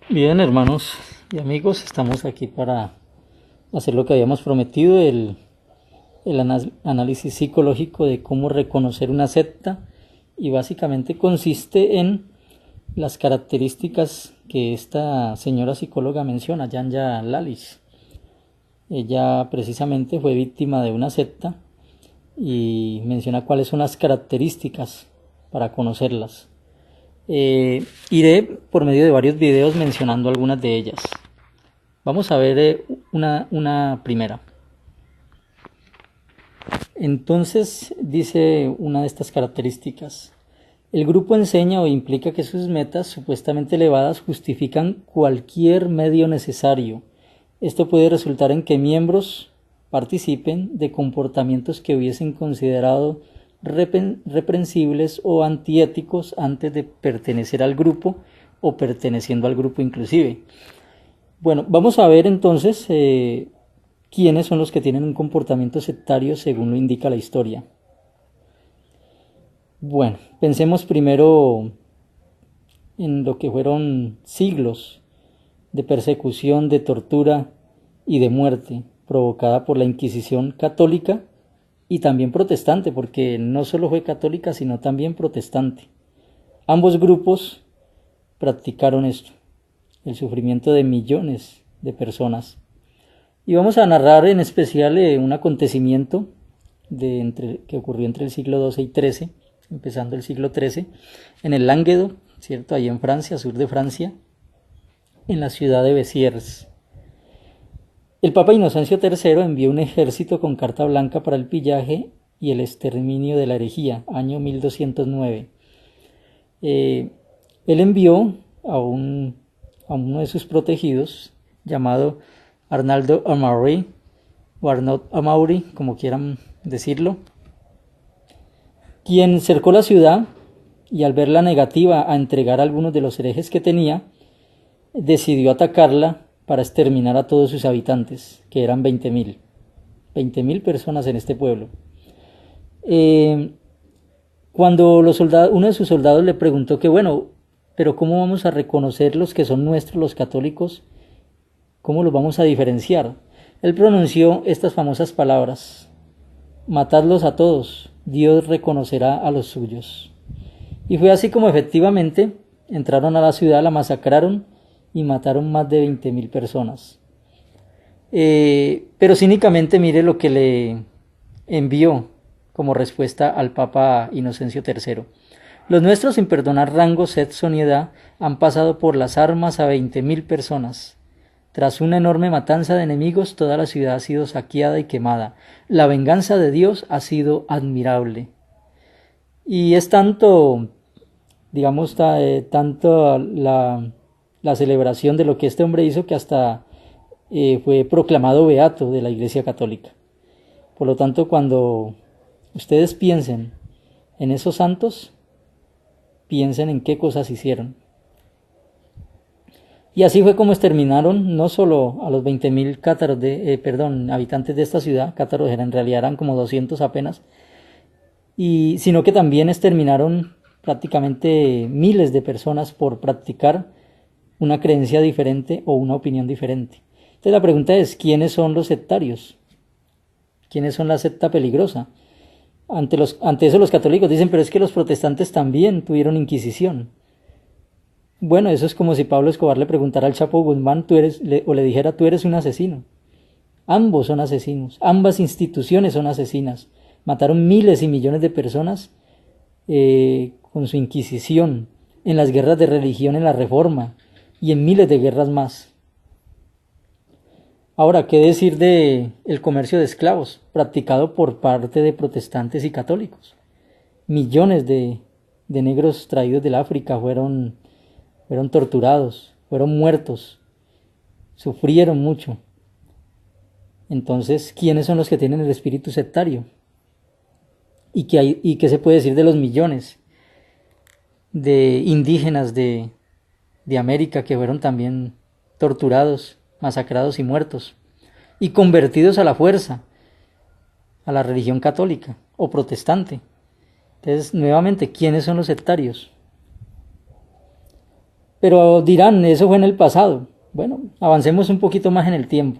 Bien, hermanos y amigos, estamos aquí para hacer lo que habíamos prometido, el análisis psicológico de cómo reconocer una secta, y básicamente consiste en las características que esta señora psicóloga menciona, Janja Lalich. Ella precisamente fue víctima de una secta y menciona cuáles son las características para conocerlas. Iré por medio de varios videos mencionando algunas de ellas. Vamos a ver una primera. Entonces dice una de estas características: el grupo enseña o implica que sus metas supuestamente elevadas justifican cualquier medio necesario. Esto puede resultar en que miembros participen de comportamientos que hubiesen considerado reprensibles o antiéticos antes de pertenecer al grupo o perteneciendo al grupo inclusive. Bueno, vamos a ver entonces quiénes son los que tienen un comportamiento sectario según lo indica la historia. Bueno, pensemos primero en lo que fueron siglos de persecución, de tortura y de muerte provocada por la Inquisición católica y también protestante, porque no solo fue católica sino también protestante. Ambos grupos practicaron esto, el sufrimiento de millones de personas. Y vamos a narrar en especial un acontecimiento que ocurrió entre el siglo XII y XIII, empezando el siglo XIII, en el Lánguedo, ¿cierto? Ahí en Francia, sur de Francia, en la ciudad de Béziers. El Papa Inocencio III envió un ejército con carta blanca para el pillaje y el exterminio de la herejía, año 1209. Él envió a uno de sus protegidos, llamado Arnaldo Amaury, o Arnaud Amaury, como quieran decirlo, quien cercó la ciudad y al ver la negativa a entregar a algunos de los herejes que tenía, decidió atacarla para exterminar a todos sus habitantes, que eran 20.000 personas en este pueblo. Cuando uno de sus soldados le preguntó que bueno, pero ¿cómo vamos a reconocer los que son nuestros, los católicos? ¿Cómo los vamos a diferenciar? Él pronunció estas famosas palabras: matadlos a todos, Dios reconocerá a los suyos. Y fue así como efectivamente entraron a la ciudad, la masacraron y mataron más de 20.000 personas. Pero cínicamente mire lo que le envió como respuesta al Papa Inocencio III. Los nuestros, sin perdonar rango, sexo ni edad, han pasado por las armas a 20.000 personas. Tras una enorme matanza de enemigos, toda la ciudad ha sido saqueada y quemada. La venganza de Dios ha sido admirable. Y es tanto, digamos, tanto la celebración de lo que este hombre hizo que hasta fue proclamado beato de la Iglesia Católica. Por lo tanto, cuando ustedes piensen en esos santos, piensen en qué cosas hicieron. Y así fue como exterminaron no solo a los 20.000 cátaros habitantes de esta ciudad. Cátaros en realidad eran como 200 apenas, sino que también exterminaron prácticamente miles de personas por practicar una creencia diferente o una opinión diferente. Entonces la pregunta es: ¿quiénes son los sectarios? ¿Quiénes son la secta peligrosa? Ante eso los católicos dicen: pero es que los protestantes también tuvieron inquisición. Bueno, eso es como si Pablo Escobar le preguntara al Chapo Guzmán, o le dijera: tú eres un asesino. Ambos son asesinos, ambas instituciones son asesinas. Mataron miles y millones de personas con su inquisición, en las guerras de religión, en la Reforma y en miles de guerras más. Ahora, ¿qué decir de el comercio de esclavos practicado por parte de protestantes y católicos? Millones de negros traídos del África fueron torturados, fueron muertos, sufrieron mucho. Entonces, ¿quiénes son los que tienen el espíritu sectario? ¿Y qué se puede decir de los millones de indígenas de América que fueron también torturados, masacrados y muertos, y convertidos a la fuerza a la religión católica o protestante? Entonces, nuevamente, ¿quiénes son los sectarios? Pero dirán, eso fue en el pasado. Bueno, avancemos un poquito más en el tiempo.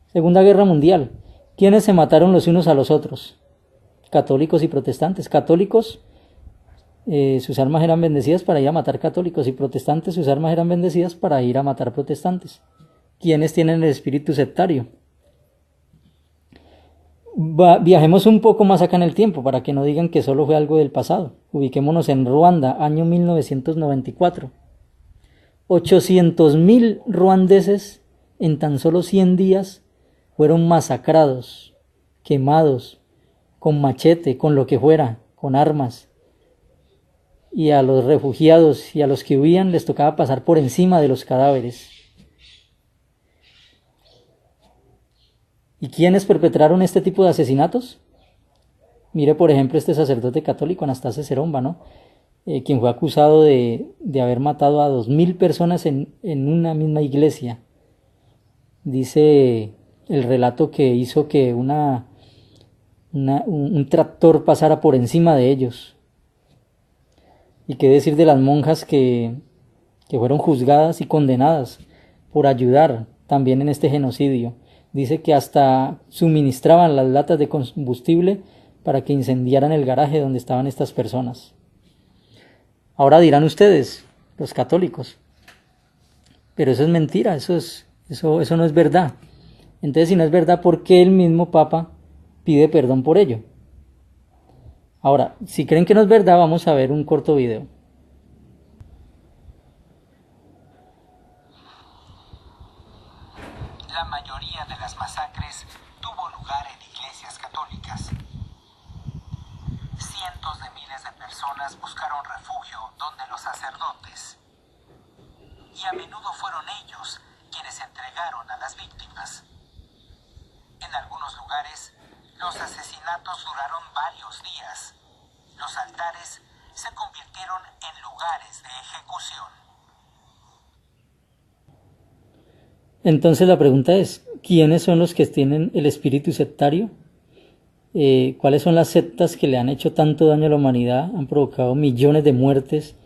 Segunda Guerra Mundial. ¿Quiénes se mataron los unos a los otros? Católicos y protestantes. Católicos, sus armas eran bendecidas para ir a matar católicos, y protestantes, sus armas eran bendecidas para ir a matar protestantes. ¿Quiénes tienen el espíritu sectario? Viajemos un poco más acá en el tiempo para que no digan que solo fue algo del pasado. Ubiquémonos en Ruanda, año 1994. 800.000 ruandeses en tan solo 100 días fueron masacrados, quemados, con machete, con lo que fuera, con armas. Y a los refugiados y a los que huían les tocaba pasar por encima de los cadáveres. ¿Y quiénes perpetraron este tipo de asesinatos? Mire, por ejemplo, este sacerdote católico, Anastasio Seromba, ¿no? Quien fue acusado de haber matado a 2.000 personas en una misma iglesia. Dice el relato que hizo que un tractor pasara por encima de ellos. Y qué decir de las monjas que fueron juzgadas y condenadas por ayudar también en este genocidio. Dice que hasta suministraban las latas de combustible para que incendiaran el garaje donde estaban estas personas. Ahora dirán ustedes, los católicos, pero eso es mentira, eso no es verdad. Entonces, si no es verdad, ¿por qué el mismo Papa pide perdón por ello? Ahora, si creen que no es verdad, vamos a ver un corto video. La mayoría de las masacres tuvo lugar en iglesias católicas. Cientos de miles de personas buscaron refugio donde los sacerdotes, y a menudo fueron ellos quienes entregaron a las víctimas. En algunos lugares, los asesinatos duraron varios días. Los altares se convirtieron en lugares de ejecución. Entonces la pregunta es, ¿quiénes son los que tienen el espíritu sectario? ¿Cuáles son las sectas que le han hecho tanto daño a la humanidad? Han provocado millones de muertes,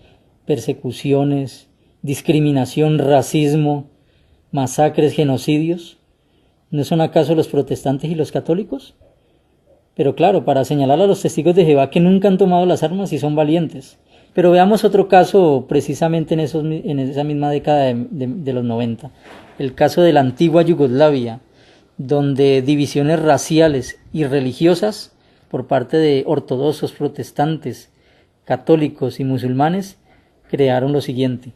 persecuciones, discriminación, racismo, masacres, genocidios. ¿No son acaso los protestantes y los católicos? Pero claro, para señalar a los testigos de Jehová que nunca han tomado las armas y son valientes. Pero veamos otro caso precisamente en esa misma década de los 90. El caso de la antigua Yugoslavia, donde divisiones raciales y religiosas por parte de ortodoxos, protestantes, católicos y musulmanes crearon lo siguiente.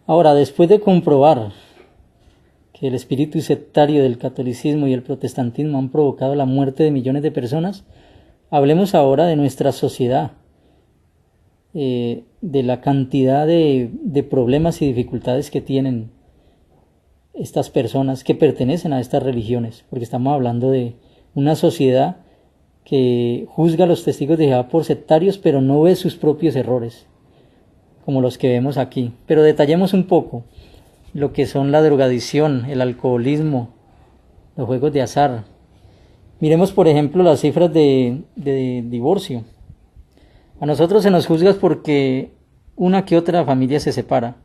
Ahora, después de comprobar que el espíritu sectario del catolicismo y el protestantismo han provocado la muerte de millones de personas, hablemos ahora de nuestra sociedad, de la cantidad de problemas y dificultades que tienen estas personas que pertenecen a estas religiones, porque estamos hablando de una sociedad que juzga a los testigos de Jehová por sectarios, pero no ve sus propios errores, como los que vemos aquí. Pero detallemos un poco lo que son la drogadicción, el alcoholismo, los juegos de azar. Miremos, por ejemplo, las cifras de divorcio. A nosotros se nos juzga porque una que otra familia se separa,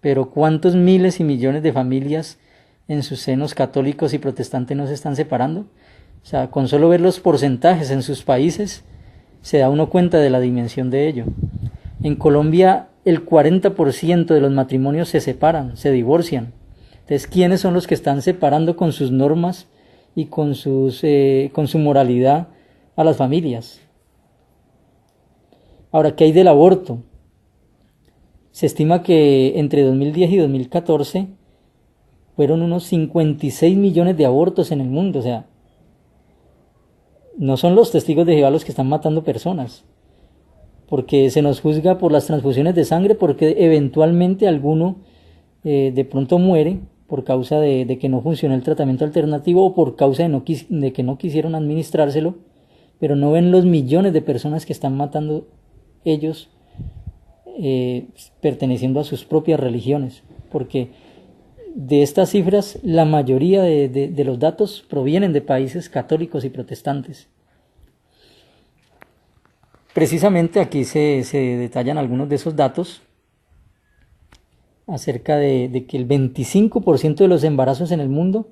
pero ¿cuántos miles y millones de familias en sus senos católicos y protestantes no se están separando? O sea, con solo ver los porcentajes en sus países, se da uno cuenta de la dimensión de ello. En Colombia, el 40% de los matrimonios se separan, se divorcian. Entonces, ¿quiénes son los que están separando con sus normas y con su moralidad a las familias? Ahora, ¿qué hay del aborto? Se estima que entre 2010 y 2014 fueron unos 56 millones de abortos en el mundo. O sea, no son los testigos de Jehová los que están matando personas, porque se nos juzga por las transfusiones de sangre, porque eventualmente alguno de pronto muere por causa de que no funcionó el tratamiento alternativo o por causa de que no quisieron administrárselo, pero no ven los millones de personas que están matando ellos perteneciendo a sus propias religiones, porque de estas cifras la mayoría de los datos provienen de países católicos y protestantes. Precisamente aquí se detallan algunos de esos datos acerca de que el 25% de los embarazos en el mundo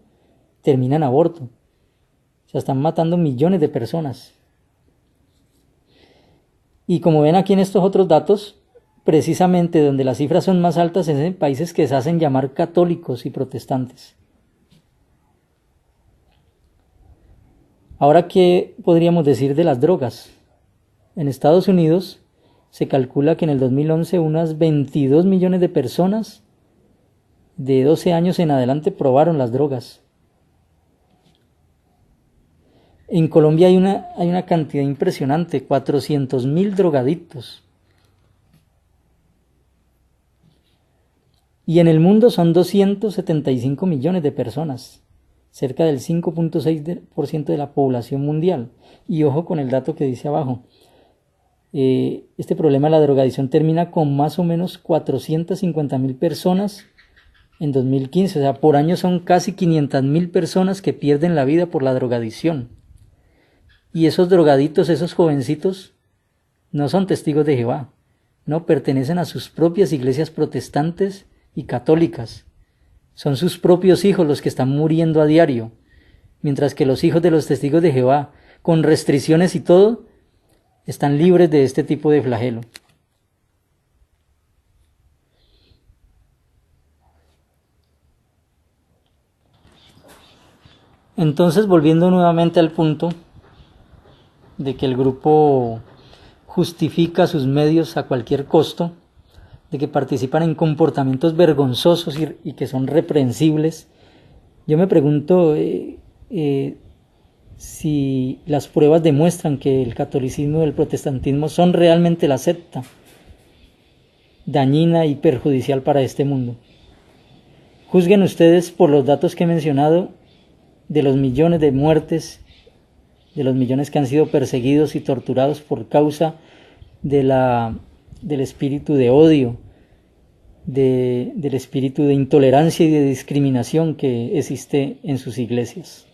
terminan en aborto. O sea, están matando millones de personas. Y como ven aquí en estos otros datos, precisamente donde las cifras son más altas es en países que se hacen llamar católicos y protestantes. Ahora, ¿qué podríamos decir de las drogas? En Estados Unidos se calcula que en el 2011 unas 22 millones de personas de 12 años en adelante probaron las drogas. En Colombia hay una cantidad impresionante, 400.000 drogadictos. Y en el mundo son 275 millones de personas, cerca del 5.6% de la población mundial. Y ojo con el dato que dice abajo. Este problema de la drogadicción termina con más o menos 450.000 personas en 2015. O sea, por año son casi 500.000 personas que pierden la vida por la drogadicción. Y esos drogaditos, esos jovencitos, no son testigos de Jehová, no pertenecen a sus propias iglesias protestantes y católicas. Son sus propios hijos los que están muriendo a diario, mientras que los hijos de los testigos de Jehová, con restricciones y todo, están libres de este tipo de flagelo. Entonces, volviendo nuevamente al punto de que el grupo justifica sus medios a cualquier costo, de que participan en comportamientos vergonzosos y que son reprensibles, yo me pregunto si las pruebas demuestran que el catolicismo y el protestantismo son realmente la secta dañina y perjudicial para este mundo. Juzguen ustedes por los datos que he mencionado de los millones de muertes, de los millones que han sido perseguidos y torturados por causa del espíritu de odio, del espíritu de intolerancia y de discriminación que existe en sus iglesias.